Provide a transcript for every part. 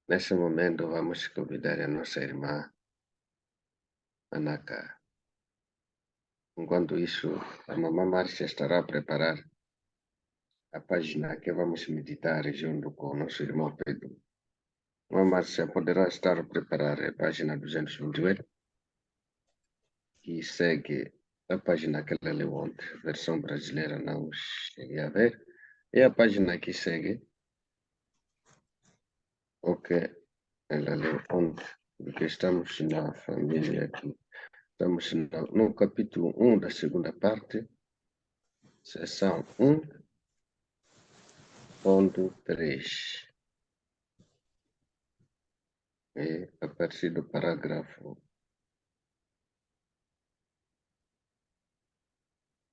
Neste momento, vamos convidar a nossa irmã Anaka. Enquanto isso, a mamãe Márcia estará a preparar a página que vamos meditar junto com o nosso irmão Pedro. A mamãe Márcia poderá estar a preparar a página 228, que segue a página que ela leu ontem, versão brasileira não cheguei a ver, e a página que segue o que ela leu ontem, porque estamos na família aqui. Estamos no capítulo 1 da segunda parte, seção 1.3. E a partir do parágrafo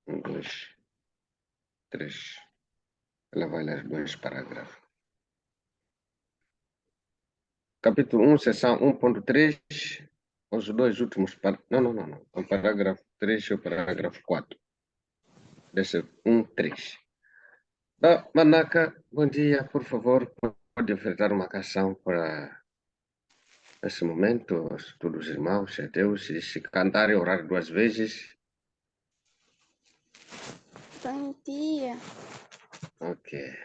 1, 2, 3. Ela vai ler 2 parágrafos. Capítulo 1, seção 1.3. Os 2 últimos parágrafos. Não. O parágrafo 3 e o parágrafo 4. Desse 1.3. Manaka, bom dia, por favor, pode ofertar uma canção para esse momento, todos os irmãos, a Deus, e se cantar e orar 2 vezes. Bom dia. Ok.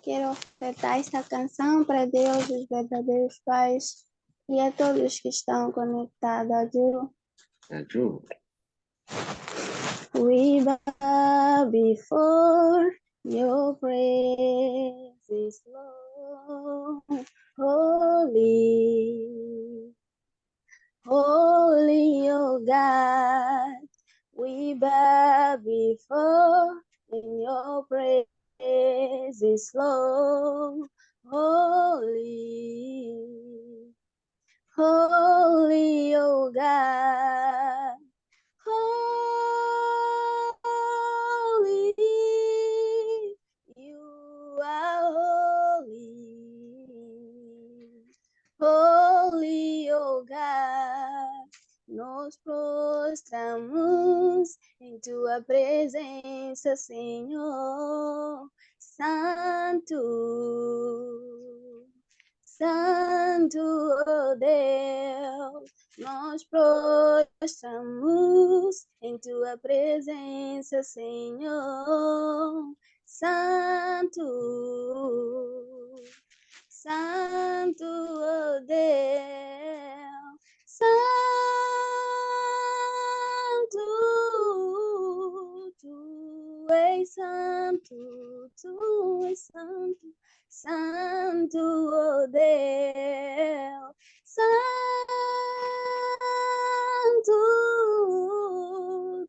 Quero ofertar esta canção para Deus, os verdadeiros pais, e a todos que estão conectados. Aju. We bow before your praises, Lord. Holy, holy, oh God. We bow before in your praises, Lord. Holy, holy, oh God. Holy, you are holy. Holy, oh God. Nos prostramos em tua presença, Senhor. Santo, Santo, oh Deus, nós prostramos em tua presença, Senhor. Santo, Santo, oh Deus, Santo, tu és santo, tu és santo. Santo, oh Deus, Santo,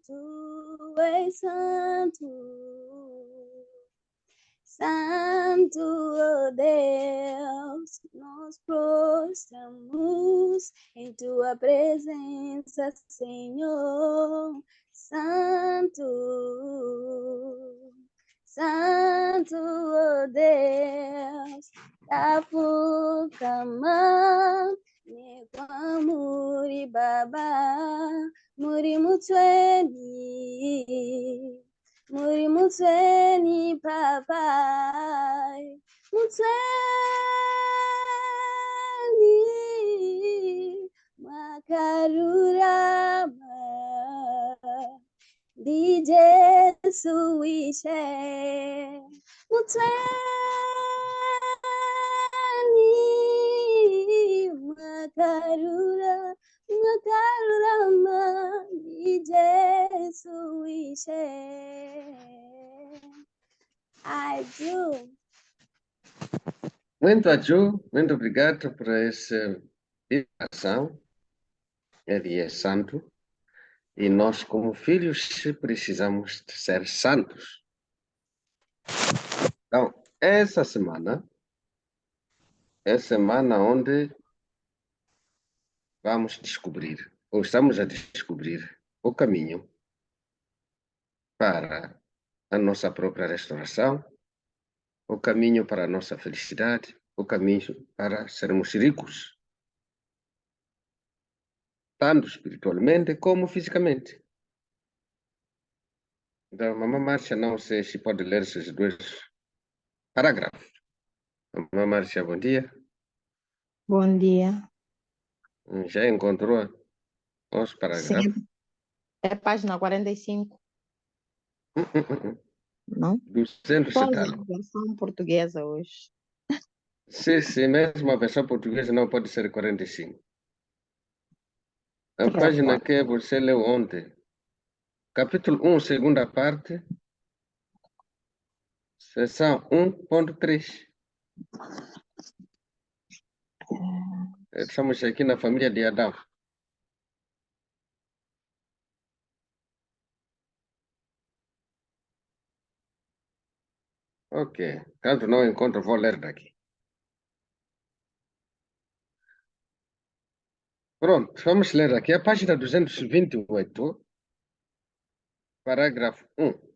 tu és santo, Santo, oh Deus, nós prostramos em tua presença, Senhor, Santo. Santo, oh Deus, Tapukama, Nekwamuri Baba, Muri Mutsweni, Papai, Mutsweni, Makarurama. DJ Suishe Mutsweni Makarurama DJ Suishe. Aju. Muito Aju, muito obrigado por essa invitação. Ele é santo. E nós, como filhos, precisamos de ser santos. Então, essa semana é a semana onde vamos descobrir, ou estamos a descobrir, o caminho para a nossa própria restauração, o caminho para a nossa felicidade, o caminho para sermos ricos, tanto espiritualmente como fisicamente. Então, mamãe Márcia, não sei se pode ler esses 2 parágrafos. Irmã Márcia, bom dia. Bom dia. Já encontrou os parágrafos? Sim, é página 45, não? 200 e Estou a tal. ler a versão portuguesa hoje. Se mesmo a versão portuguesa não pode ser 45. A Parágrafo página 4. que você leu ontem, capítulo 1, segunda parte, seção 1.3. Estamos aqui na família de Adão. Ok. Caso não encontro, vou ler daqui. Pronto, vamos ler aqui a página 228, parágrafo 1.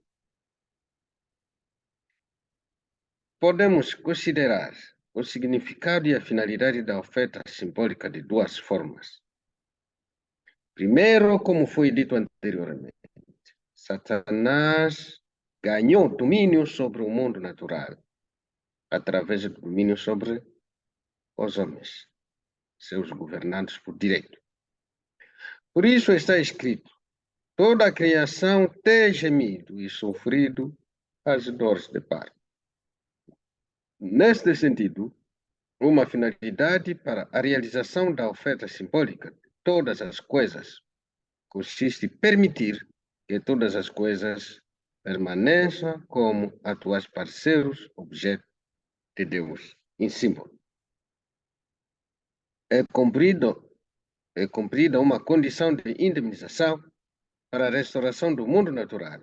Podemos considerar o significado e a finalidade da oferta simbólica de duas formas. Primeiro, como foi dito anteriormente, Satanás ganhou domínio sobre o mundo natural através do domínio sobre os homens, seus governantes por direito. Por isso está escrito: toda a criação tem gemido e sofrido as dores de parto. Neste sentido, uma finalidade para a realização da oferta simbólica de todas as coisas consiste em permitir que todas as coisas permaneçam como atuais parceiros, objeto de Deus em símbolo. É cumprida uma condição de indemnização para a restauração do mundo natural,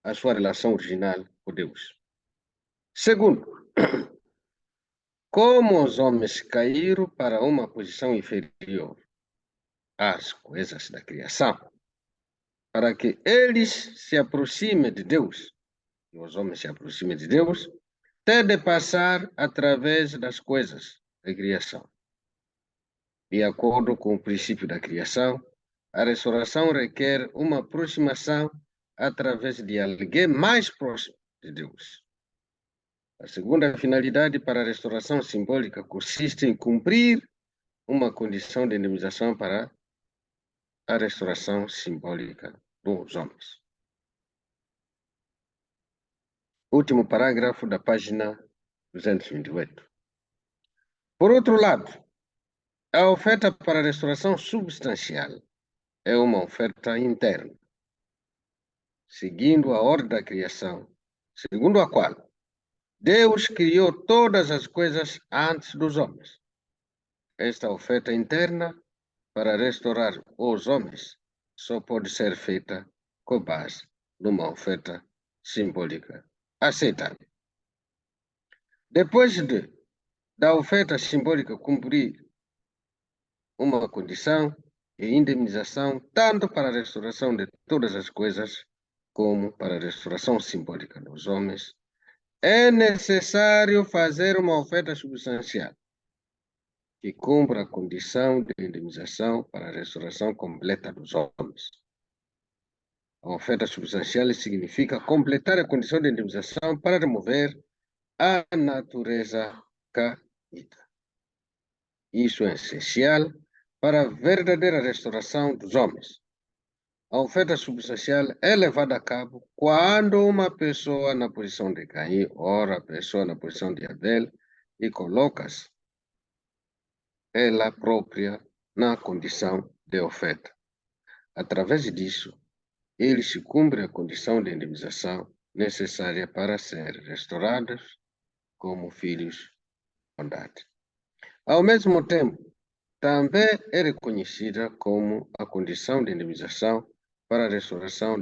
a sua relação original com Deus. Segundo, como os homens caíram para uma posição inferior às coisas da criação, para que eles se aproximem de Deus, e os homens se aproximem de Deus, tem de passar através das coisas da criação. De acordo com o princípio da criação, a restauração requer uma aproximação através de alguém mais próximo de Deus. A segunda finalidade para a restauração simbólica consiste em cumprir uma condição de indemnização para a restauração simbólica dos homens. Último parágrafo da página 228. Por outro lado, a oferta para a restauração substancial é uma oferta interna, seguindo a ordem da criação, segundo a qual Deus criou todas as coisas antes dos homens. Esta oferta interna para restaurar os homens só pode ser feita com base numa oferta simbólica aceitável. Depois da oferta simbólica cumprir uma condição e indemnização tanto para a restauração de todas as coisas como para a restauração simbólica dos homens, é necessário fazer uma oferta substancial que cumpra a condição de indemnização para a restauração completa dos homens. A oferta substancial significa completar a condição de indemnização para remover a natureza caída. Isso é essencial para a verdadeira restauração dos homens. A oferta substancial é levada a cabo quando uma pessoa na posição de Caim, ora a pessoa na posição de Abel, e coloca-se ela própria na condição de oferta. Através disso, ele se cumpre a condição de indemnização necessária para ser restaurados como filhos de bondade. Ao mesmo tempo, também é reconhecida como a condição de indemnização para a restauração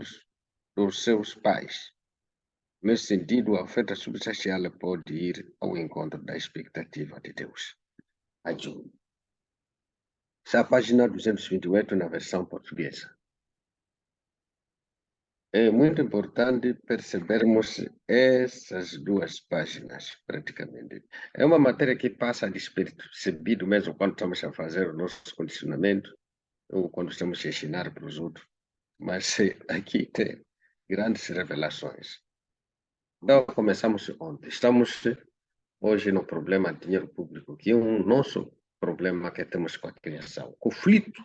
dos seus pais. Nesse sentido, a oferta substancial pode ir ao encontro da expectativa de Deus. Ajuda. Essa é a página 228 na versão portuguesa. É muito importante percebermos essas duas páginas, praticamente. É uma matéria que passa despercebido mesmo quando estamos a fazer o nosso condicionamento ou quando estamos a ensinar para os outros. Mas aqui tem grandes revelações. Então, começamos ontem. Estamos hoje no problema de dinheiro público, que é um nosso problema que temos com a criação, conflito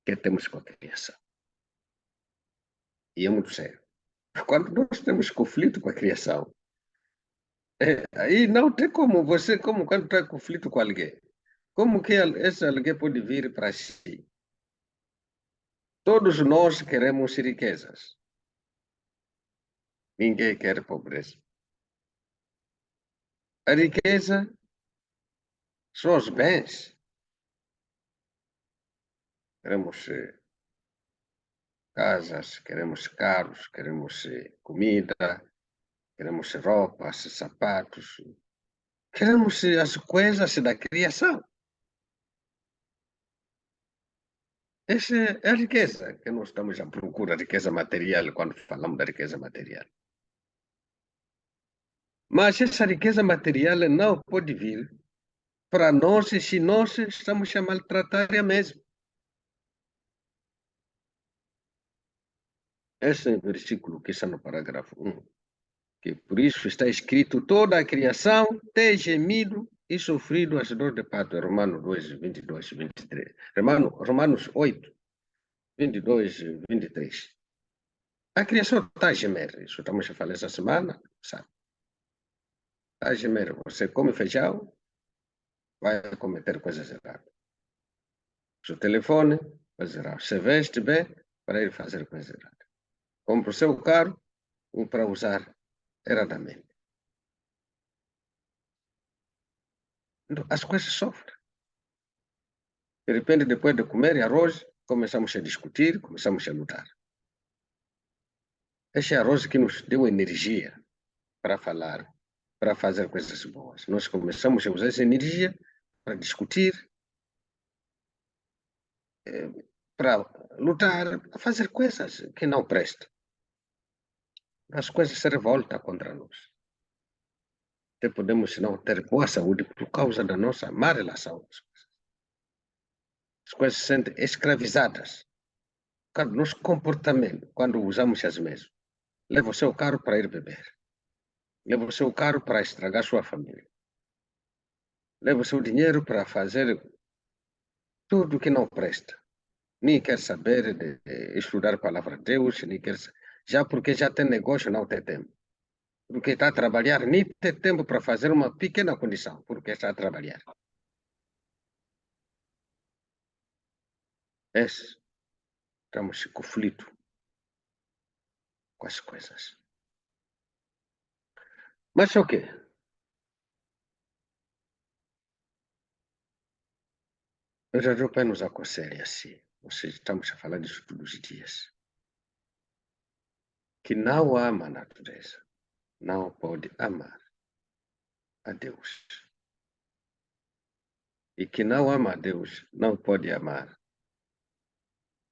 que temos com a criação. E é muito sério. Quando nós temos conflito com a criação, aí não tem como você, como quando está em conflito com alguém, como que esse alguém pode vir para si? Todos nós queremos riquezas. Ninguém quer pobreza. A riqueza são os bens. Queremos casas, queremos carros, queremos comida, queremos roupas, sapatos, queremos as coisas da criação. Essa é a riqueza que nós estamos à procura, riqueza material, quando falamos da riqueza material. Mas essa riqueza material não pode vir para nós se nós estamos a maltratar a mesma. Esse é o versículo que está no parágrafo 1. Que por isso está escrito: toda a criação tem gemido e sofrido as dores de parto. Romanos 2, 22, 23. Romanos 8, 22, 23. A criação está a gemer. Isso estamos a falar essa semana, sabe? Está a gemer. Você come feijão, vai cometer coisas erradas. Seu telefone, coisas erradas. Você veste bem, para ele fazer coisas erradas. Compra o seu carro, para usar erradamente. Então, as coisas sofrem. De repente, depois de comer arroz, começamos a discutir, começamos a lutar. Esse arroz que nos deu energia para falar, para fazer coisas boas. Nós começamos a usar essa energia para discutir, para lutar, para fazer coisas que não prestam. As coisas se revoltam contra nós. Até podemos não ter boa saúde por causa da nossa má relação com as coisas. As coisas se sentem escravizadas. Por nosso comportamento, quando usamos as mesmas. Leva o seu carro para ir beber. Leva o seu carro para estragar sua família. Leva o seu dinheiro para fazer tudo que não presta. Nem quer saber de estudar a palavra de Deus, nem quer, já porque já tem negócio, não tem tempo. Porque está a trabalhar, nem tem tempo para fazer uma pequena condição, porque está a trabalhar. Estamos em conflito com as coisas. Mas o quê? O verdadeiro Pai nos aconselha assim. Estamos a falar disso todos os dias. Que não ama a natureza, não pode amar a Deus. E que não ama a Deus, não pode amar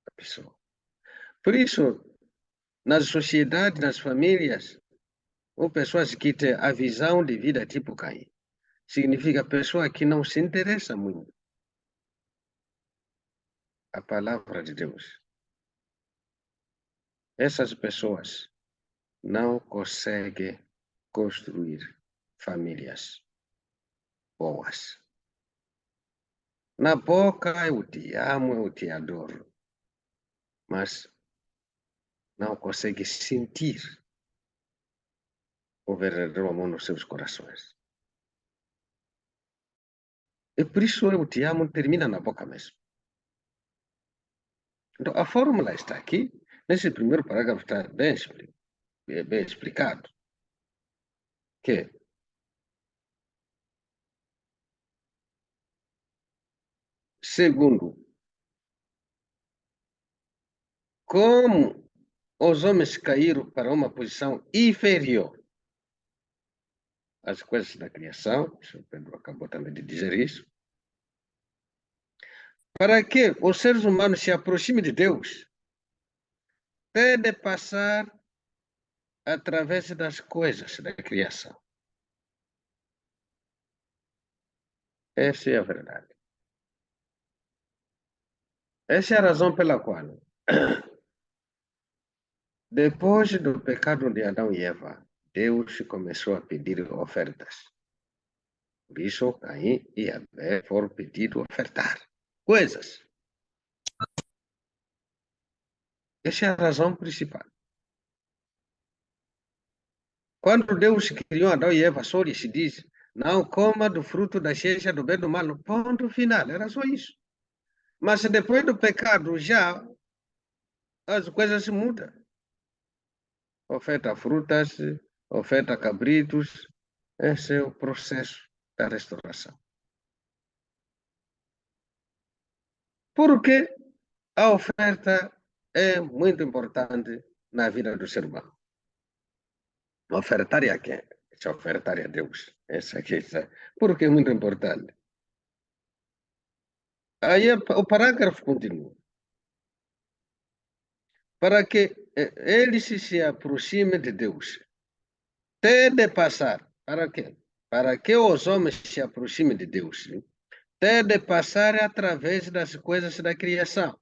a pessoa. Por isso, nas sociedades, nas famílias, ou pessoas que têm a visão de vida tipo Caim, significa pessoa que não se interessa muito a palavra de Deus. Essas pessoas não conseguem construir famílias boas. Na boca eu te amo, eu te adoro, mas não consegue sentir o verdadeiro amor nos seus corações. E por isso eu te amo termina na boca mesmo. Então a fórmula está aqui, nesse primeiro parágrafo está bem explicado, que segundo, como os homens caíram para uma posição inferior às coisas da criação, o Pedro acabou também de dizer isso, para que os seres humanos se aproximem de Deus, tem de passar através das coisas da criação. Essa é a verdade. Essa é a razão pela qual, depois do pecado de Adão e Eva, Deus começou a pedir ofertas. Por isso, Caim e Abel foram pedidos a ofertar coisas. Essa é a razão principal. Quando Deus criou Adão e Eva, só lhes diz, não coma do fruto da ciência do bem e do mal. Ponto final, era só isso. Mas depois do pecado, já as coisas mudam. Oferta frutas, oferta cabritos. Esse é o processo da restauração. Porque a oferta é muito importante na vida do ser humano. Ofertar a quem? Se ofertar a Deus. Essa aqui, porque é muito importante. Aí o parágrafo continua. Para que eles se aproximem de Deus, tem de passar. Para quê? Para que os homens se aproximem de Deus, tem de passar através das coisas da criação.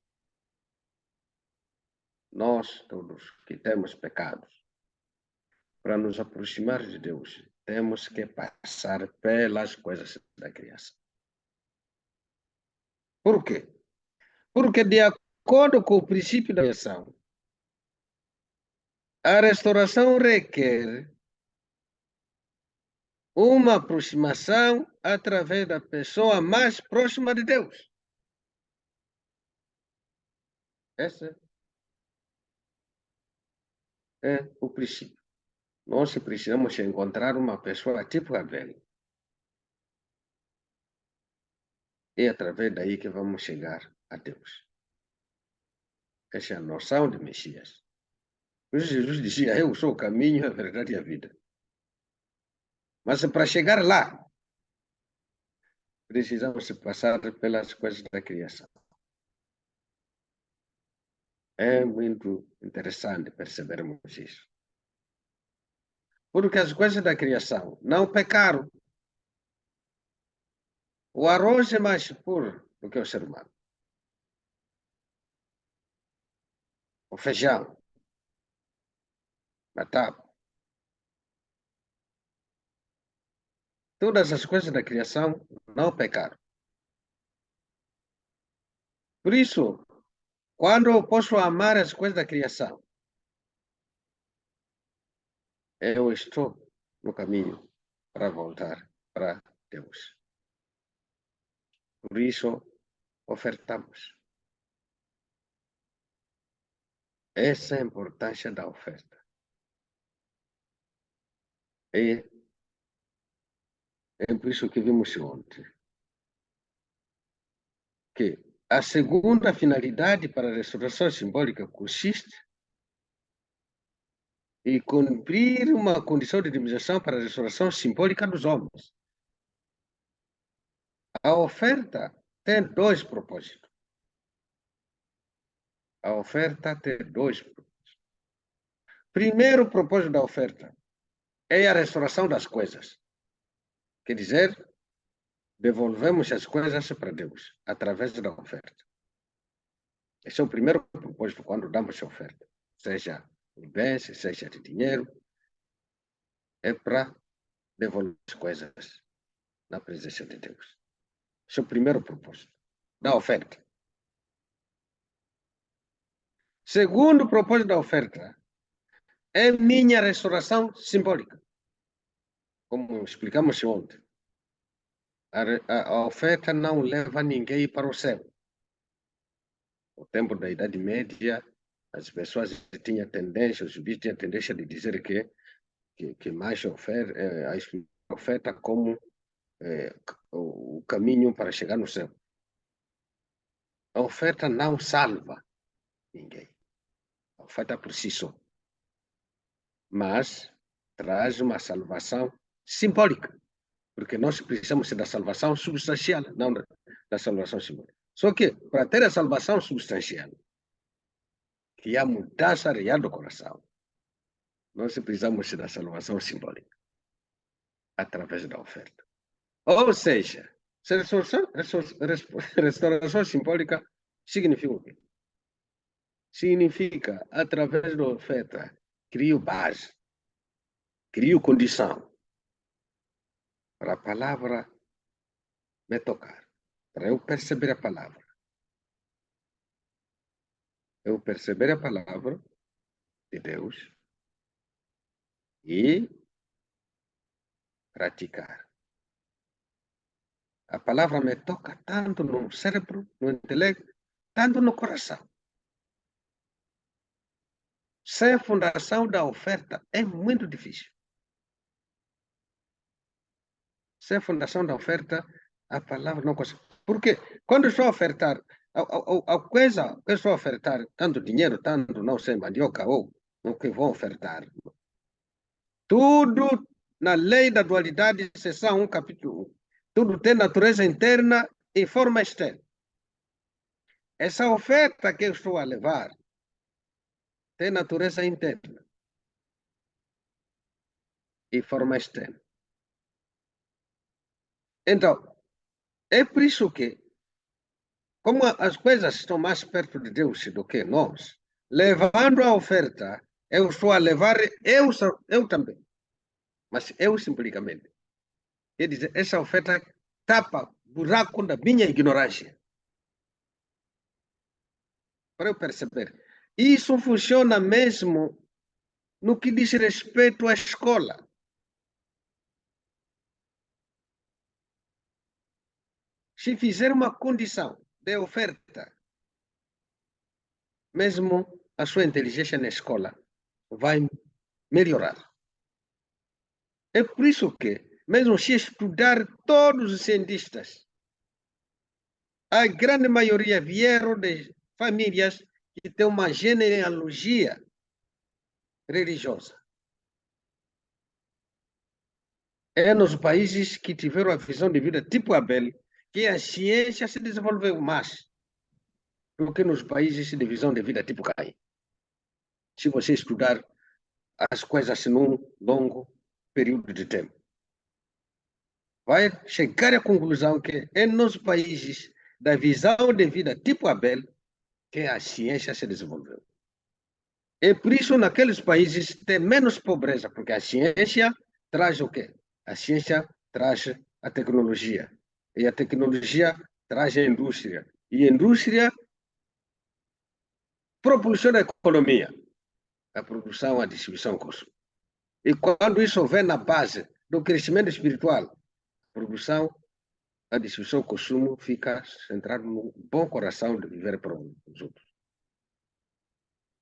Nós, todos que temos pecados, para nos aproximar de Deus, temos que passar pelas coisas da criação. Por quê? Porque, de acordo com o princípio da criação, a restauração requer uma aproximação através da pessoa mais próxima de Deus. Esse é o princípio. Nós precisamos encontrar uma pessoa tipo Abel. É através daí que vamos chegar a Deus. Essa é a noção de Messias. Jesus dizia, eu sou o caminho, a verdade e a vida. Mas para chegar lá, precisamos passar pelas coisas da criação. É muito interessante percebermos isso. Porque as coisas da criação não pecaram. O arroz é mais puro do que o ser humano. O feijão, batata. Todas as coisas da criação não pecaram. Por isso, quando eu posso amar as coisas da criação, eu estou no caminho para voltar para Deus. Por isso, ofertamos. Essa é a importância da oferta. É por isso que vimos ontem que a segunda finalidade para a restauração simbólica consiste em cumprir uma condição de dimensão para a restauração simbólica dos homens. A oferta tem dois propósitos. A oferta tem dois propósitos. Primeiro propósito da oferta é a restauração das coisas. Quer dizer, devolvemos as coisas para Deus através da oferta. Esse é o primeiro propósito quando damos a oferta. Seja de bens, seja de dinheiro, é para devolver as coisas na presença de Deus. Esse é o primeiro propósito da oferta. Segundo propósito da oferta é minha restauração simbólica. Como explicamos ontem, a oferta não leva ninguém para o céu. No tempo da Idade Média, as pessoas tinham tendência, os judeus tinham tendência de dizer que mais a oferta como o caminho para chegar no céu. A oferta não salva ninguém. A oferta por si só. Mas traz uma salvação simbólica. Porque nós precisamos da salvação substancial, não da salvação simbólica. Só que, para ter a salvação substancial, que é a mudança real do coração, nós precisamos da salvação simbólica, através da oferta. Ou seja, restauração simbólica significa o quê? Significa, através da oferta, crio base, crio condição para a palavra me tocar, para eu perceber a palavra. Eu perceber a palavra de Deus e praticar. A palavra me toca tanto no cérebro, no intelecto, tanto no coração. Sem a fundação da oferta é muito difícil. Sem a fundação da oferta, a palavra não consegue. Porque quando eu estou a ofertar, a coisa que eu estou a ofertar, tanto dinheiro, tanto não sei, mandioca ou o que vou ofertar, tudo na lei da dualidade, seção 1, capítulo 1. Tudo tem natureza interna e forma externa. Essa oferta que eu estou a levar tem natureza interna e forma externa. Então, é por isso que, como as coisas estão mais perto de Deus do que nós, levando a oferta, eu estou a levar, eu também, mas eu simbolicamente. Quer dizer, essa oferta tapa buraco da minha ignorância. Para eu perceber. Isso funciona mesmo no que diz respeito à escola. Se fizer uma condição de oferta, mesmo a sua inteligência na escola vai melhorar. É por isso que, mesmo se estudar todos os cientistas, a grande maioria vieram de famílias que têm uma genealogia religiosa. É nos países que tiveram a visão de vida tipo Abel que a ciência se desenvolveu mais do que nos países de visão de vida tipo Caim. Se você estudar as coisas num longo período de tempo, vai chegar à conclusão que é nos países da visão de vida tipo Abel que a ciência se desenvolveu. E por isso, naqueles países tem menos pobreza, porque a ciência traz o quê? A ciência traz a tecnologia. E a tecnologia traz a indústria. E a indústria propulsiona a economia, a produção, a distribuição, o consumo. E quando isso vem na base do crescimento espiritual, a produção, a distribuição, o consumo fica centrado no bom coração de viver para os outros.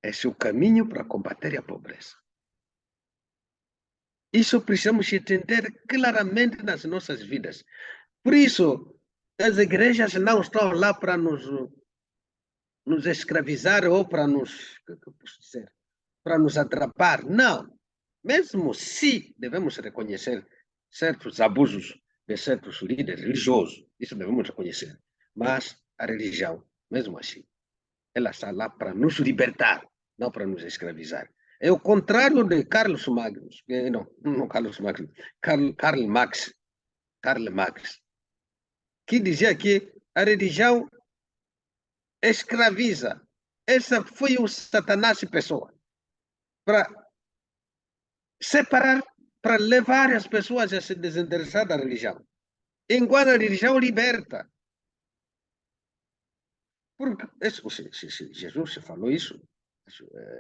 Esse é o caminho para combater a pobreza. Isso precisamos entender claramente nas nossas vidas. Por isso, as igrejas não estão lá para nos escravizar ou para nos, para nos atrapar. Não. Mesmo se devemos reconhecer certos abusos de certos líderes religiosos, isso devemos reconhecer. Mas a religião, mesmo assim, ela está lá para nos libertar, não para nos escravizar. É o contrário de Carlos Magnus, não Carlos Magnus, Karl Marx, que dizia que a religião escraviza. Essa foi o Satanás em pessoa, para separar, para levar as pessoas a se desinteressar da religião, enquanto a religião liberta. Porque Jesus falou isso,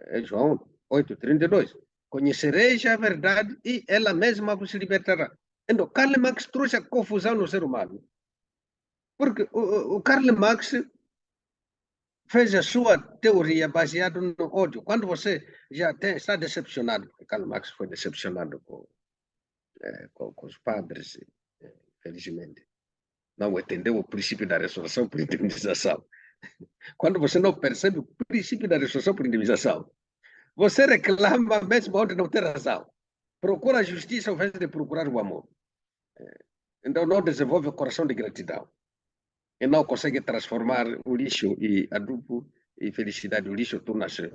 é João 8,32. Conhecereis a verdade e ela mesma vos libertará. Então, Karl Marx trouxe a confusão no ser humano. Porque o Karl Marx fez a sua teoria baseada no ódio. Quando você já está decepcionado, porque Karl Marx foi decepcionado com os padres, felizmente, não entendeu o princípio da ressurreição por indemnização. Quando você não percebe o princípio da ressurreição por indemnização, você reclama mesmo onde não tem razão. Procura a justiça ao invés de procurar o amor. Então não desenvolve o coração de gratidão. E não consegue transformar o lixo em adubo e felicidade. O lixo torna-se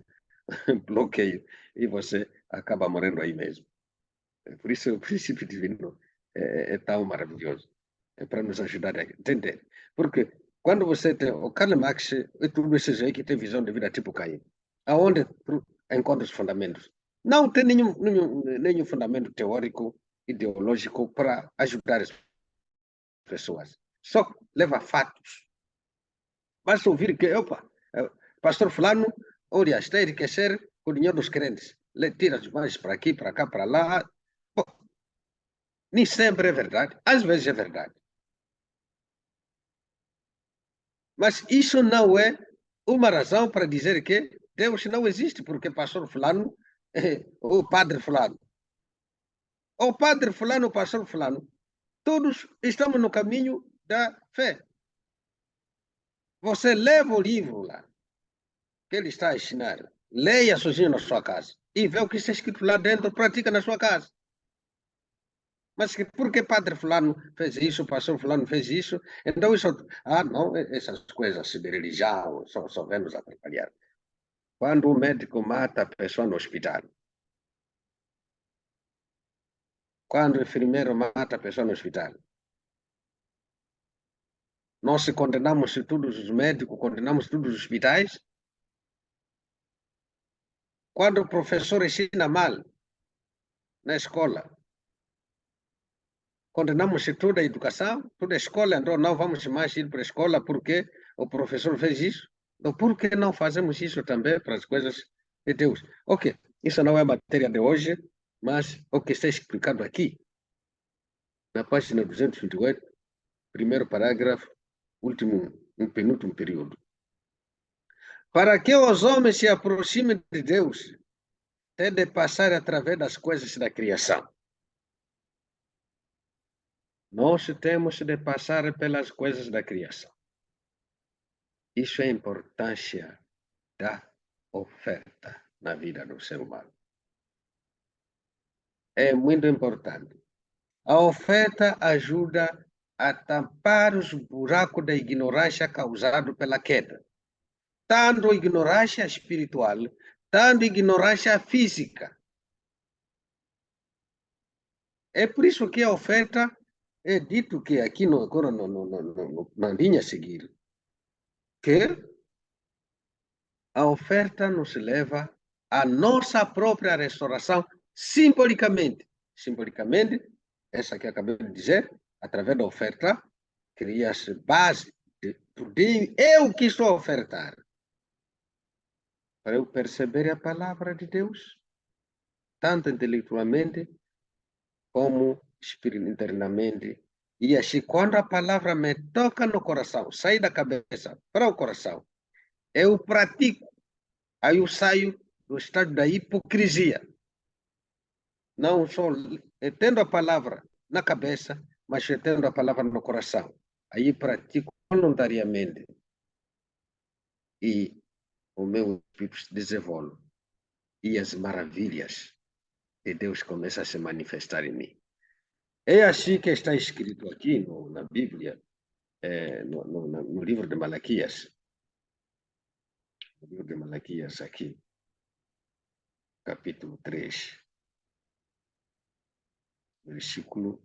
bloqueio e você acaba morrendo aí mesmo. Por isso o princípio divino é tão maravilhoso. É para nos ajudar a entender. Porque quando você tem o Karl Marx e tudo esses aí que tem visão de vida tipo Caim, aonde encontra os fundamentos? Não tem nenhum fundamento teórico, ideológico para ajudar as pessoas. só leva fatos. Basta ouvir que, opa, pastor fulano, olha, está a enriquecer com o dinheiro dos crentes. Tira as margens para aqui, para cá, para lá. Bom, nem sempre é verdade. Às vezes é verdade. Mas isso não é uma razão para dizer que Deus não existe, porque pastor fulano, o padre fulano. O padre fulano, o pastor fulano, todos estamos no caminho da fé. Você leva o livro lá, que ele está a ensinar, leia sozinho na sua casa e vê o que está escrito lá dentro, pratica na sua casa. Mas por que padre fulano fez isso, pastor fulano fez isso? Então isso, não, essas coisas de religião só vemos atrapalhar. Quando o médico mata a pessoa no hospital, quando o enfermeiro mata a pessoa no hospital, nós condenamos todos os médicos, condenamos todos os hospitais. Quando o professor ensina mal na escola, condenamos toda a educação, toda a escola, então não vamos mais ir para a escola porque o professor fez isso. Então, por que não fazemos isso também para as coisas de Deus? Ok, isso não é a matéria de hoje, mas o que está explicado aqui, na página 228, primeiro parágrafo, penúltimo período. Para que os homens se aproximem de Deus, tem de passar através das coisas da criação. Nós temos de passar pelas coisas da criação. Isso é a importância da oferta na vida do ser humano. É muito importante. A oferta ajuda a tampar os buracos da ignorância causado pela queda. Tanto ignorância espiritual, tanto ignorância física. É por isso que a oferta é dito que aqui agora na linha a seguir, que a oferta nos leva à nossa própria restauração simbolicamente. Simbolicamente, essa que acabei de dizer, através da oferta, cria-se base de eu que estou a ofertar. Para eu perceber a palavra de Deus, tanto intelectualmente como internamente. E assim, quando a palavra me toca no coração, sai da cabeça para o coração, eu pratico. Aí eu saio do estado da hipocrisia. Não só tendo a palavra na cabeça, mas tendo a palavra no coração. Aí pratico voluntariamente. E o meu espírito se desenvolve. E as maravilhas de Deus começam a se manifestar em mim. É assim que está escrito aqui na Bíblia, no livro de Malaquias. No livro de Malaquias, aqui, capítulo 3, versículo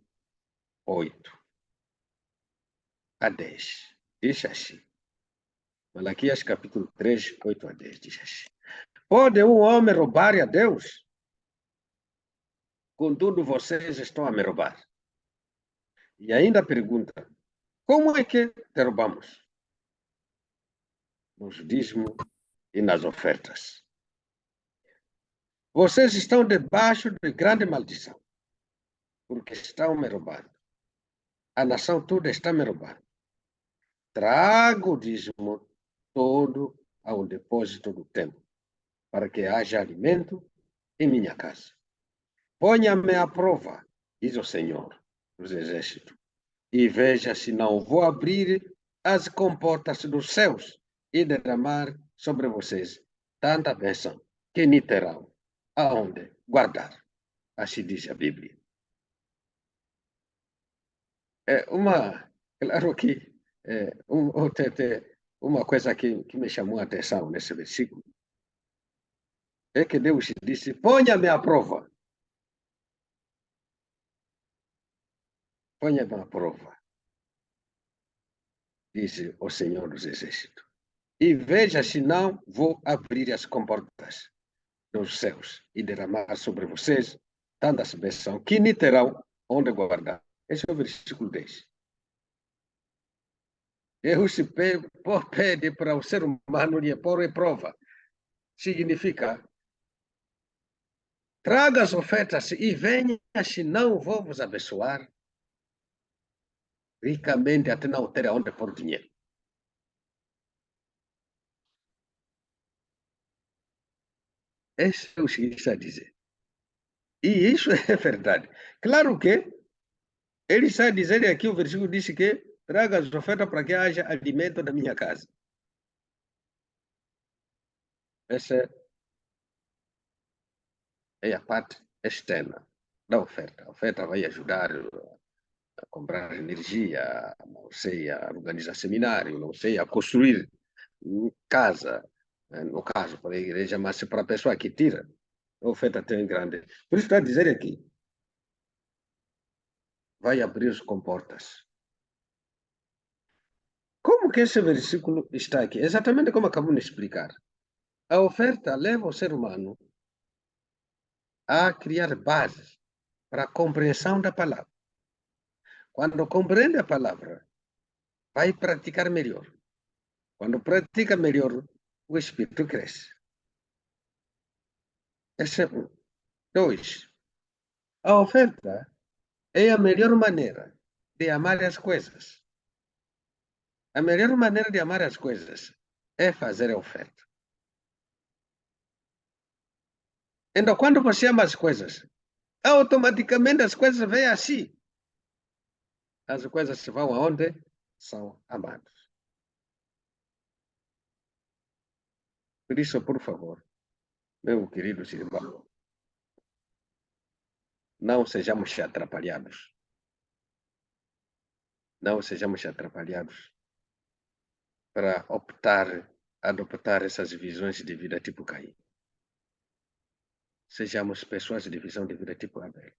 8 a 10. Diz assim. Malaquias, capítulo 3, 8 a 10. Diz assim. Pode um homem roubar a Deus? Contudo, vocês estão a me roubar. E ainda pergunta, como é que te roubamos? Nos dízimos e nas ofertas. Vocês estão debaixo de grande maldição, porque estão me roubando. A nação toda está me roubando. Trago o dízimo todo ao depósito do templo, para que haja alimento em minha casa. Ponha-me à prova, diz o Senhor dos Exércitos, e veja se não vou abrir as comportas dos céus e derramar sobre vocês tanta bênção que nem terão aonde guardar. Assim diz a Bíblia. Claro que uma coisa que me chamou a atenção nesse versículo é que Deus disse, ponha-me à prova. Ponha-me à prova, diz o Senhor dos Exércitos. E veja se não vou abrir as comportas dos céus e derramar sobre vocês tantas bênçãos que nem terão onde guardar. Esse é o versículo 10. Deus pede para o ser humano lhe pôr em prova. Significa, traga as ofertas e venha, senão vou vos abençoar ricamente até não ter aonde pôr dinheiro. Esse é o que está a dizer. E isso é verdade. Claro que ele está a dizer aqui, o versículo diz que traga as ofertas para que haja alimento na minha casa. Essa é a parte externa da oferta. A oferta vai ajudar a comprar energia, não sei, a organizar seminário, não sei, a construir casa, no caso, para a igreja, mas para a pessoa que tira, a oferta tem grande. Por isso está a dizer aqui, vai abrir as comportas. Como que esse versículo está aqui? Exatamente como acabamos de explicar. A oferta leva o ser humano a criar bases para a compreensão da palavra. Quando compreende a palavra, vai praticar melhor. Quando pratica melhor, o espírito cresce. Esse é um. Dois, a oferta é a melhor maneira de amar as coisas. A melhor maneira de amar as coisas é fazer a oferta. Então, quando você ama as coisas, automaticamente as coisas vêm assim. As coisas vão aonde são amadas. Por isso, por favor, meu querido irmão, não sejamos atrapalhados. Não sejamos atrapalhados para adoptar essas visões de vida tipo Caim. Sejamos pessoas de visão de vida tipo Abel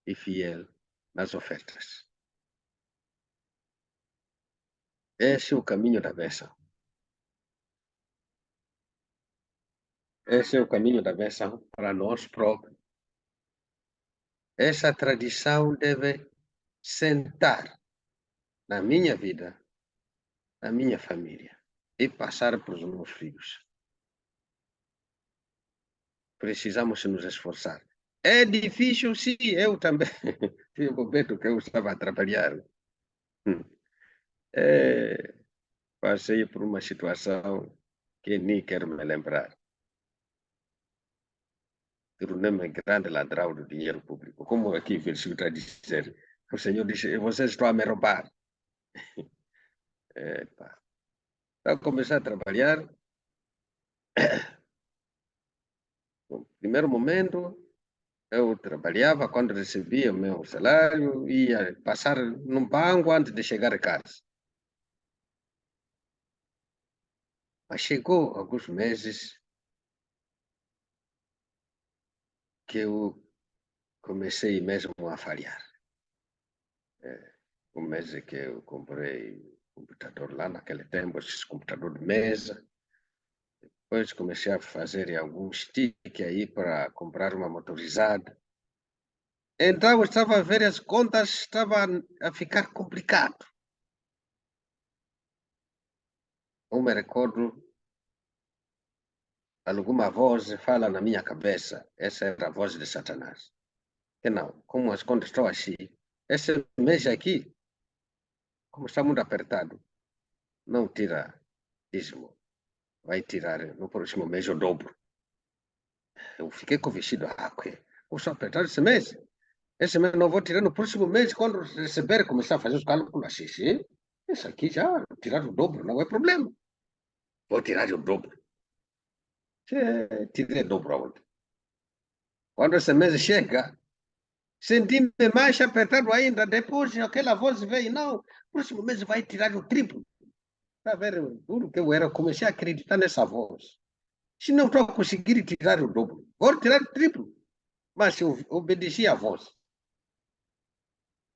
e fiel nas ofertas. Esse é o caminho da bênção. Esse é o caminho da bênção para nós próprios. Essa tradição deve sentar na minha vida, na minha família e passar para os meus filhos. Precisamos nos esforçar. É difícil, sim, eu também. Tive um momento que eu estava a trabalhar. Passei por uma situação que nem quero me lembrar. Tornei-me grande ladrão do dinheiro público. Como aqui o versículo está a dizer, o Senhor disse, vocês estão a me roubar. Então, comecei a trabalhar. No primeiro momento, eu trabalhava, quando recebia o meu salário, ia passar num banco antes de chegar a casa. Mas chegou alguns meses que eu comecei mesmo a falhar. O mês que eu comprei computador lá naquele tempo, esse computador de mesa. Depois comecei a fazer alguns tickets aí para comprar uma motorizada. Então eu estava a ver as contas, estava a ficar complicado. Eu me recordo, alguma voz fala na minha cabeça, essa era a voz de Satanás. Que não, como as contas estão assim, esse mês aqui, como está muito apertado, não tira dízimo, vai tirar no próximo mês o dobro. Eu fiquei com o vestido, vou só apertar esse mês. Esse mês não vou tirar no próximo mês, quando receber, começar a fazer os cálculos assim, sim. Isso aqui já, tirar o dobro, não é problema. Vou tirar o dobro. Tirei o dobro aonde? Quando esse mês chega, senti-me mais apertado ainda. Depois aquela voz veio, não, próximo mês vai tirar o triplo. Para ver o duro que eu era, comecei a acreditar nessa voz. Se não estou a conseguir tirar o dobro, vou tirar o triplo. Mas eu obedeci à voz.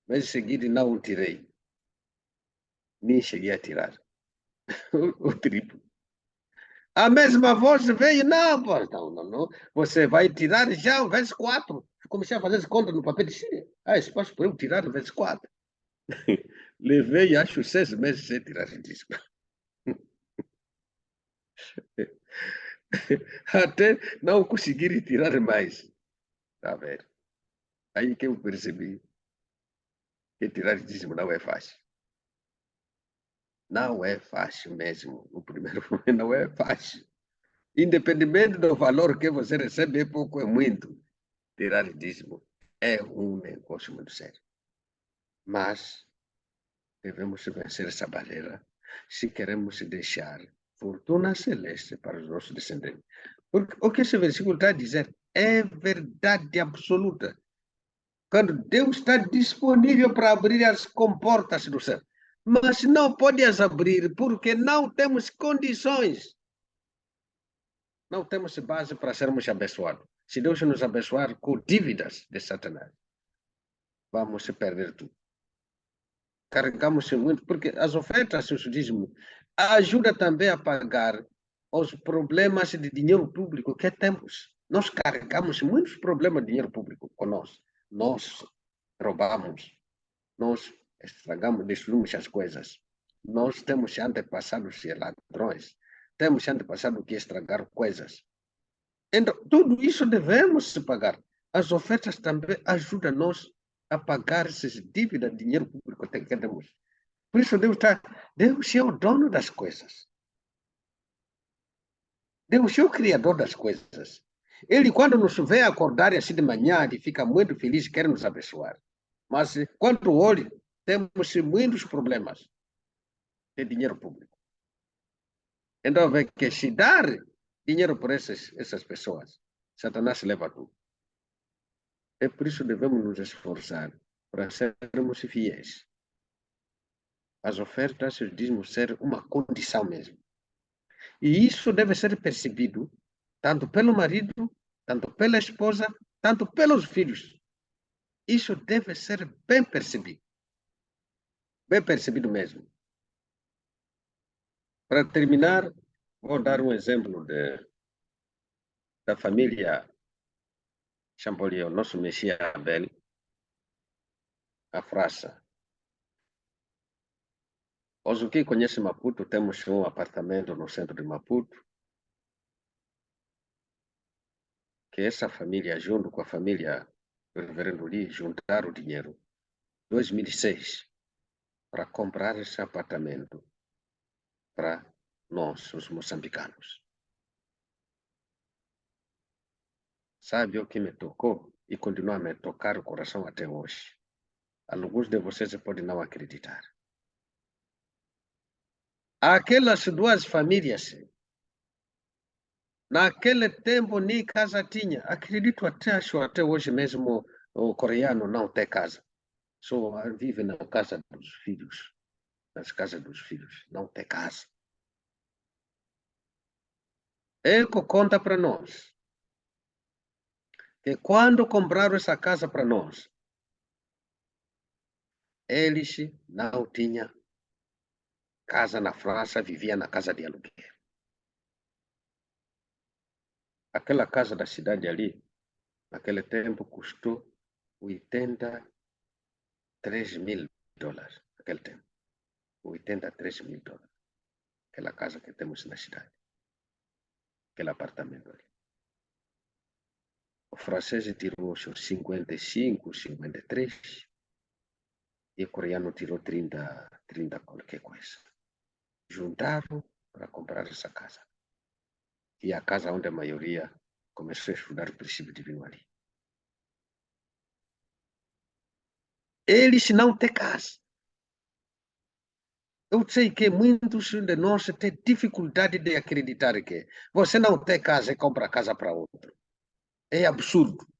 Mês seguinte não tirei. Nem cheguei a tirar o triplo. A mesma voz veio, não, pô, não. Você vai tirar já o vezes 4. Comecei a fazer essa conta no papel de Síria. Isso posso por eu tirar o vezes 4. Levei, acho, 6 meses sem tirar dízimo. Até não conseguir tirar mais. Tá vendo? Aí que eu percebi que tirar dízimo não é fácil. Não é fácil mesmo. No primeiro momento, não é fácil. Independente do valor que você recebe, é pouco, é muito. Tirar dízimo é um negócio muito sério. Mas devemos vencer essa barreira se queremos deixar fortuna celeste para os nossos descendentes. Porque o que esse versículo está a dizer é verdade absoluta. Quando Deus está disponível para abrir as comportas do céu. Mas não pode as abrir porque não temos condições. Não temos base para sermos abençoados. Se Deus nos abençoar com dívidas de Satanás, vamos perder tudo. Carregamos muito, porque as ofertas, os dízimos, ajuda também a pagar os problemas de dinheiro público que temos. Nós carregamos muitos problemas de dinheiro público conosco. Nós roubamos, nós estragamos, destruímos as coisas. Nós temos antepassados de ladrões, temos antepassados que estragaram coisas. Então, tudo isso devemos pagar. As ofertas também ajudam nós a pagar essas dívidas de dinheiro público que temos. Por isso Deus é o dono das coisas. Deus é o criador das coisas. Ele, quando nos vê acordar assim de manhã, ele fica muito feliz e quer nos abençoar. Mas, quando olha, temos muitos problemas de dinheiro público. Então, vê que se dar dinheiro para essas pessoas, Satanás leva tudo. É por isso que devemos nos esforçar para sermos fiéis. As ofertas, os dízimos, ser uma condição mesmo. E isso deve ser percebido tanto pelo marido, tanto pela esposa, tanto pelos filhos. Isso deve ser bem percebido mesmo. Para terminar, vou dar um exemplo da família Champollion, nosso Messias Abel, a França. Os que conhecem Maputo, temos um apartamento no centro de Maputo, que essa família, junto com a família do reverendo Lee, juntaram dinheiro, 2006, para comprar esse apartamento para nós, os moçambicanos. Sabe o que me tocou e continua a me tocar o coração até hoje? Alguns de vocês podem não acreditar. Aquelas duas famílias, naquele tempo nem casa tinha. Acredito acho até hoje mesmo o coreano não tem casa. Só vive na casa dos filhos. Nas casas dos filhos. Não tem casa. Eco conta para nós que quando compraram essa casa para nós, eles não tinham casa na França, vivia na casa de aluguel. Aquela casa da cidade ali, naquele tempo, custou $83 mil. Naquele tempo. $83 mil. Aquela casa que temos na cidade. Aquele apartamento ali. O francês tirou os 55, 53. E o coreano tirou 30 qualquer coisa. Juntaram para comprar essa casa. E a casa onde a maioria começou a estudar o princípio divino ali. Eles não têm casa. Eu sei que muitos de nós têm dificuldade de acreditar que você não tem casa e compra casa para outro. É absurdo.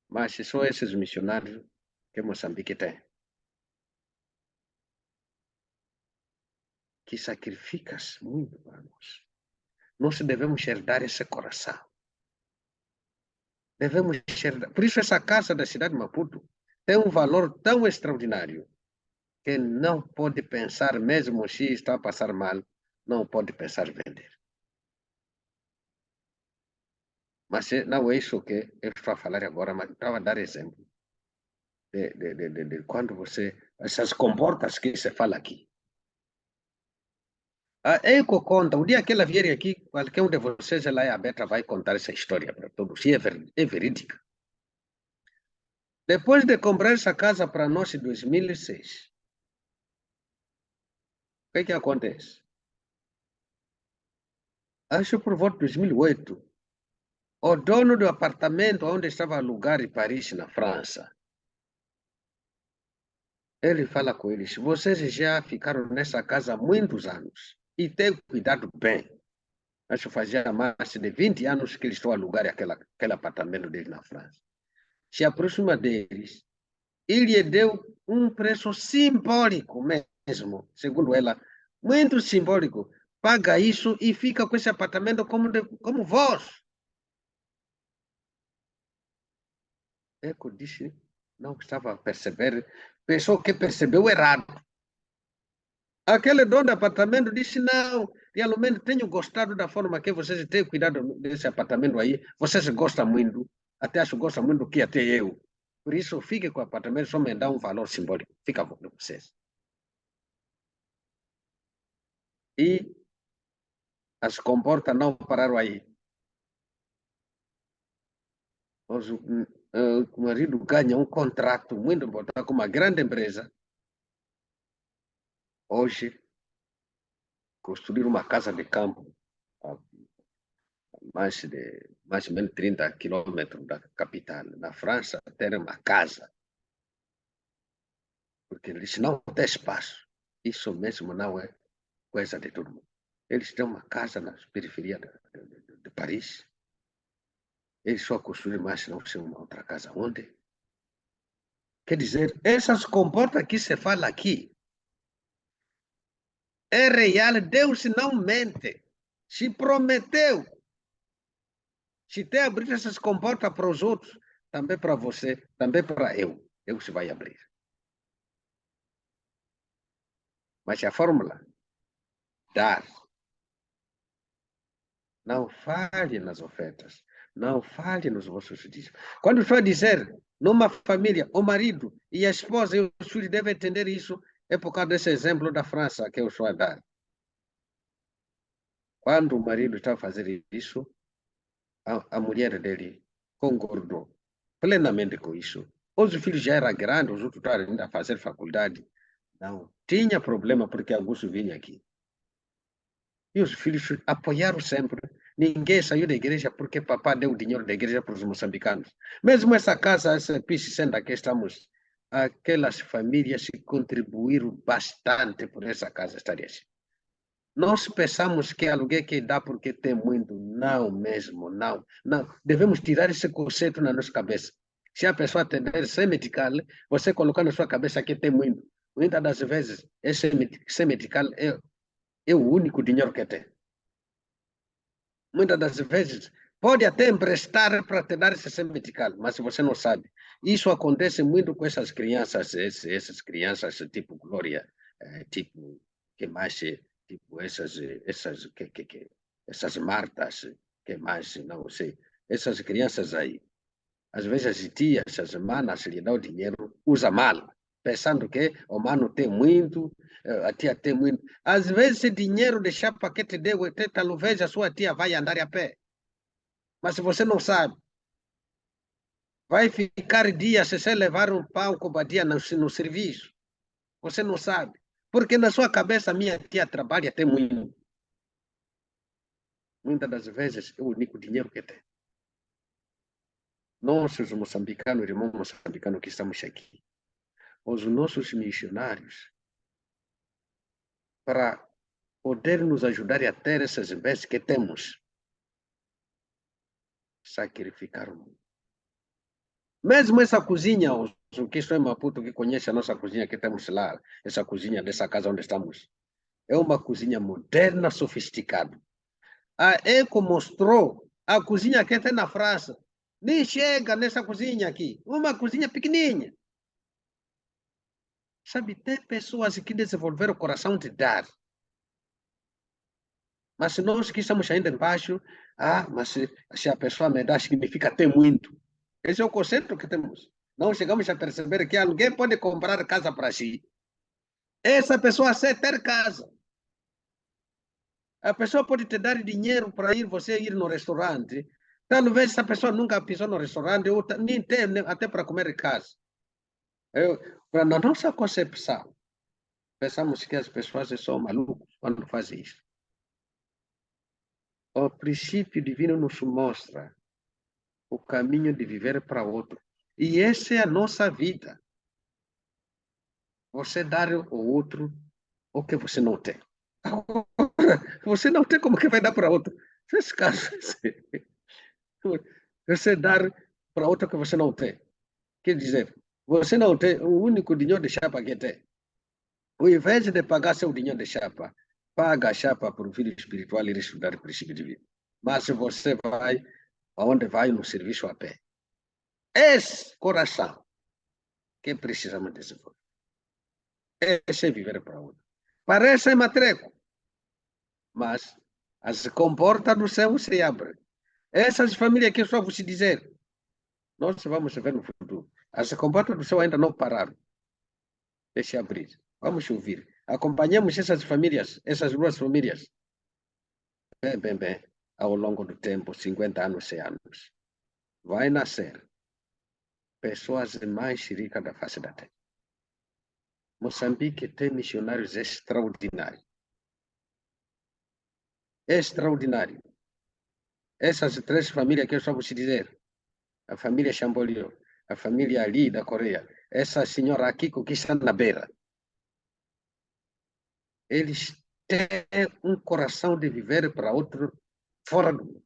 Mas são esses missionários que Moçambique tem. Que sacrificam muito para nós. Nós devemos herdar esse coração. Devemos herdar. Por isso essa casa da cidade de Maputo tem um valor tão extraordinário que não pode pensar, mesmo se está a passar mal, não pode pensar em vender. Mas não é isso que eu estou a falar agora, mas estava a dar exemplo quando você... Essas comportas que se fala aqui. A Eco conta, o dia que ela vier aqui, qualquer um de vocês, ela é aberta, vai contar essa história para todos, e é verídica. Depois de comprar essa casa para nós em 2006, o que acontece? Acho por volta de 2008, o dono do apartamento onde estava a alugar em Paris, na França, ele fala com eles: vocês já ficaram nessa casa há muitos anos e têm cuidado bem. Acho que fazia mais de 20 anos que eles estão a alugar aquele apartamento deles na França. Se aproxima deles e lhe deu um preço simbólico mesmo, segundo ela, muito simbólico. Paga isso e fica com esse apartamento como vós. Eco disse, não estava a perceber, pensou que percebeu errado. Aquele dono do apartamento disse, não, realmente tenho gostado da forma que vocês têm cuidado desse apartamento aí, vocês gostam muito, até acho que gostam muito do que até eu. Por isso, fique com o apartamento, só me dá um valor simbólico, fica com vocês. E as comportas não pararam aí. O marido ganha um contrato muito importante com uma grande empresa. Hoje, construir uma casa de campo a mais ou menos 30 quilômetros da capital, na França, ter uma casa. Porque eles não têm espaço. Isso mesmo não é coisa de todo mundo. Eles têm uma casa na periferia de Paris. Eles só construíram mais, não sei uma outra casa onde. Quer dizer, essas comportas que se fala aqui é real, Deus não mente. Se prometeu. Se tem abrir essas comportas para os outros, também para você, também para eu. Deus vai abrir. Mas a fórmula, dar. Não falhe nas ofertas. Não falhe nos vossos dízimos. Quando estou a dizer, numa família, o marido e a esposa e os filhos devem entender isso, é por causa desse exemplo da França que eu estou a dar. Quando o marido está a fazer isso, a mulher dele concordou plenamente com isso. Os filhos já eram grandes, os outros estavam ainda a fazer faculdade. Não tinha problema porque Augusto vinha aqui. E os filhos apoiaram sempre. Ninguém saiu da igreja porque papai deu dinheiro da igreja para os moçambicanos. Mesmo essa casa, essa piscina que estamos, aquelas famílias contribuíram bastante por essa casa estar assim. Nós pensamos que aluguel que dá porque tem muito. Não mesmo, não. Não. Devemos tirar esse conceito na nossa cabeça. Se a pessoa atender sem medical, você colocar na sua cabeça que tem muito. Muitas das vezes, esse sem medical é o único dinheiro que tem. Muitas das vezes, pode até emprestar para te dar esse sem medical, mas você não sabe. Isso acontece muito com essas crianças, essas crianças tipo Glória, tipo, que mais, tipo, essas Martas, que mais, não sei, essas crianças aí. Às vezes as tias, as manas lhe dão dinheiro, usa mal, pensando que o mano tem muito, a tia tem muito. Às vezes esse dinheiro de chapa que te deu, talvez a sua tia vai andar a pé. Mas se você não sabe, vai ficar dias se você levar um pão com badia no serviço. Você não sabe. Porque na sua cabeça, minha tia trabalha, tem muito. Muitas das vezes é o único dinheiro que tem. Nós, os moçambicanos, irmãos moçambicanos que estamos aqui, os nossos missionários, para poder nos ajudar a ter essas bênçãos que temos, sacrificaram. Mesmo essa cozinha, os que estão em Maputo, que conhecem a nossa cozinha que temos lá, essa cozinha dessa casa onde estamos, é uma cozinha moderna, sofisticada. A Eco mostrou a cozinha que tem na França. Nem chega nessa cozinha aqui. Uma cozinha pequenininha. Sabe, tem pessoas que desenvolveram o coração de dar. Mas se nós que estamos ainda embaixo, mas se a pessoa me dá, significa ter muito. Esse é o conceito que temos. não chegamos a perceber que alguém pode comprar casa para si. Essa pessoa quer ter casa. A pessoa pode te dar dinheiro para você ir no restaurante. Talvez essa pessoa nunca pisou no restaurante, ou nem tem até para comer em casa. Na nossa concepção, pensamos que as pessoas são malucas quando fazem isso. O princípio divino nos mostra o caminho de viver para outro. E essa é a nossa vida. Você dar ao outro o que você não tem. Você não tem, como que vai dar para outro? Nesse caso, você dar para outro que você não tem. Quer dizer, você não tem o único dinheiro de chapa que tem. Ao invés de pagar seu dinheiro de chapa, paga a chapa para o filho espiritual ir estudar o princípio de vida. Mas se você vai, aonde vai no serviço a pé, esse coração que precisamos desenvolver. Esse é viver para outro. Parece matreco, mas as comportas do céu se abrem. Essas famílias que eu só vou te dizer, nós vamos ver no futuro. As comportas do céu ainda não pararam. Deixe abrir. Vamos ouvir. Acompanhamos essas famílias, essas duas famílias. Bem, ao longo do tempo, 50 anos, 100 anos. Vai nascer pessoas mais ricas da face da terra. Moçambique tem missionários extraordinários. Extraordinário. Essas três famílias que eu só vou te dizer, a família Champollion, a família ali da Coreia, essa senhora Akiko que está na beira, eles têm um coração de viver para outro fora do mundo.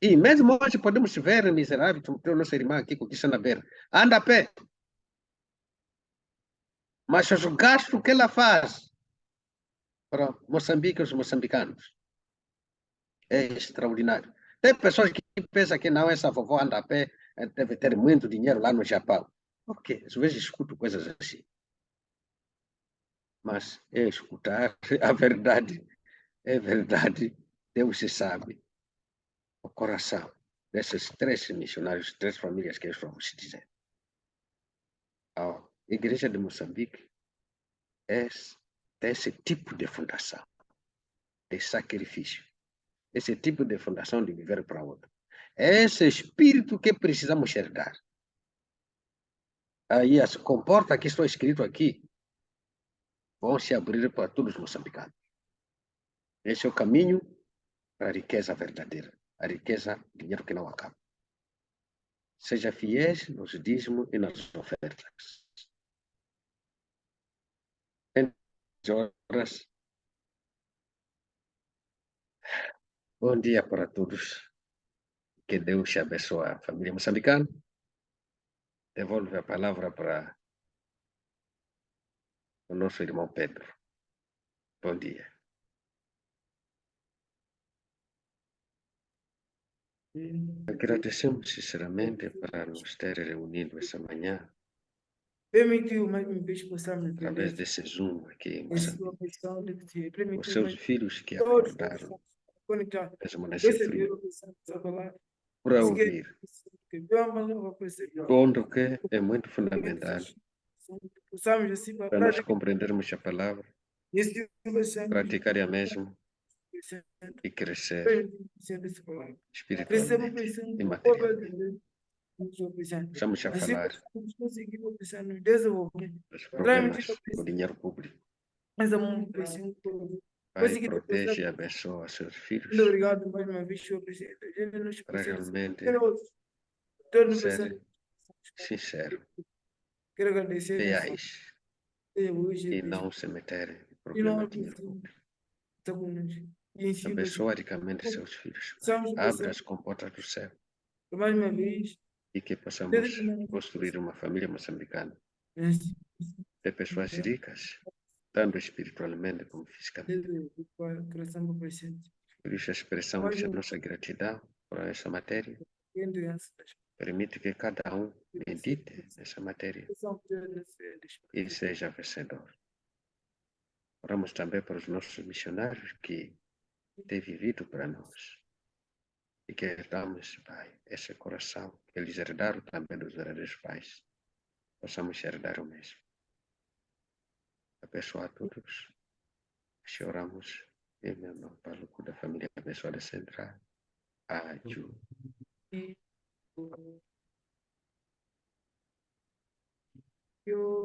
E mesmo hoje podemos ver miserável, como nossa irmã Akiko que está na beira, anda a pé. Mas os gastos que ela faz para Moçambique e os moçambicanos é extraordinário. Tem pessoas que pensam que não, essa vovó anda a pé, deve ter muito dinheiro lá no Japão. Ok, às vezes escuto coisas assim. Mas é escutar a verdade. É verdade. Deus se sabe. O coração desses três missionários, três famílias que vamos dizer. A Igreja de Moçambique é desse tipo de fundação, de sacrifício. Esse tipo de fundação de viver para outro. É esse espírito que precisamos herdar. Aí as comportas que estão escrito aqui vão se abrir para todos os moçambicanos. Esse é o caminho para a riqueza verdadeira, a riqueza, dinheiro que não acaba. Seja fiéis nos dízimos e nas ofertas. Horas. Bom dia para todos. Que Deus te abençoe a família moçambicana. Devolvo a palavra para o nosso irmão Pedro. Bom dia. Agradecemos sinceramente para nos ter reunido essa manhã Permitiu mais uma vez possamos através entender desse Zoom aqui em a sua Moçambique. missão de que Os permitiu seus mais filhos que todos acordaram, conectar. mesmo nesse Receber frio, o missão de falar. para ouvir. Que vamos lá perceber. Ponto que é muito fundamental Possamos assim para nós compreendermos a palavra, esse praticar a mesma e crescer espiritualmente e materialmente. Estamos a falar dos problemas do dinheiro público. Pai, protege e abençoa seus filhos Muito obrigado mais uma vez, Senhor Presidente. Ele nos para realmente Todo ser sincero, Quero agradecer reais hoje e não se meterem em e problema não de dinheiro público. está conosco. E em si, Abençoa ricamente seus filhos. Precisamos Abre as comportas do céu mais uma vez, e que possamos construir uma família moçambicana de pessoas ricas, tanto espiritualmente como fisicamente. coração do presente. Por isso, expressamos a nossa gratidão por essa matéria. Permite que cada um medite nessa matéria e seja vencedor. Oramos também para os nossos missionários que têm vivido para nós. e que herdamos, Pai, esse coração que eles herdaram também dos verdadeiros pais, possamos herdar o mesmo. Abençoa a todos. Choramos em meu nome, para o cu da família abençoada central. Aju. Eu